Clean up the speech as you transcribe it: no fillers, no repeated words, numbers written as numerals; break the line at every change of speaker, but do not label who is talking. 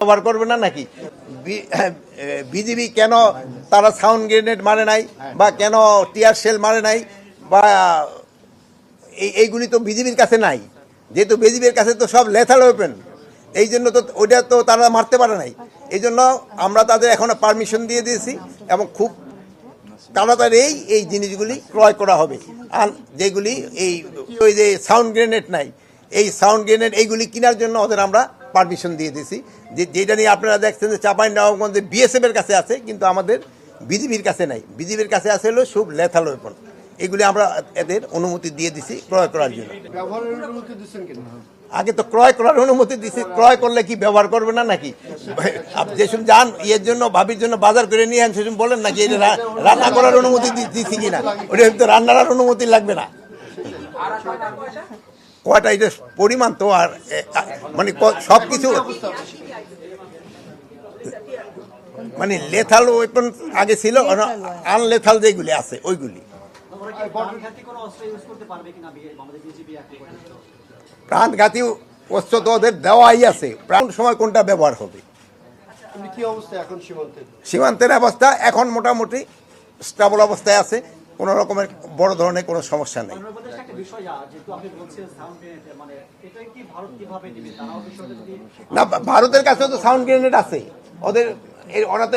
ব্যবহার করবে না নাকি? বিজিবি কেন তারা সাউন্ড গ্রেনেড মারে নাই বা কেন টিয়ার শেল মারে নাই বা এইগুলি তো বিজিবির কাছে নাই, যেহেতু বিজিবির কাছে তো সব লেথাল ওয়েপেন, এই জন্য তো ওইটা তো তারা মারতে পারে নাই। এই জন্য আমরা তাদের এখন পারমিশন দিয়ে দিয়েছি এবং খুব তাড়াতাড়ি এই জিনিসগুলি ক্রয় করা হবে। আর যেগুলি ওই যে সাউন্ড গ্রেনেড নাই, এই সাউন্ড গ্রেনেড এইগুলি কেনার জন্য ওদের আমরা পারমিশন দিয়ে দিয়েছি। যেটা নিয়ে আপনারা দেখছেন যে চাঁপাইনবাবগঞ্জে বিএসএফ এর কাছে আছে, কিন্তু আমাদের বিজিবির কাছে নাই। বিজিবির কাছে আছে হলো সব লেথাল ওয়েপন। এগুলি আমরা এদের অনুমতি দিয়ে দিছি ক্রয় করার জন্য। আগে তো ক্রয় করার অনুমতি দিছি, ক্রয় করলে কি ব্যবহার করবে না নাকি? যেসব যান ইয়ের জন্য ভাবির জন্য বাজার করে নিয়ে আন, সেসব বলেন নাকি এটা রান্না করার অনুমতি দিছি কিনা? ওটা তো রান্নার অনুমতি লাগবে না। কয়টা এটা পরিমাণ তো আর মানে সব কিছু মানে লেথাল ওয়েপন আগে ছিল, আনলেথাল যেগুলি আছে ওইগুলি। প্রাণঘাতী অস্ত্র তো ওদের দেওয়াই আছে, প্রাণ সময় কোনটা ব্যবহার হবে। সীমান্তের অবস্থা এখন মোটামুটি স্টেবল অবস্থায় আছে, কোনো রকমের বড় ধরনের কোনো সমস্যা নেই। না, ভারতের কাছে তো সাউন্ড গ্রেনেড আছে, ওরা তো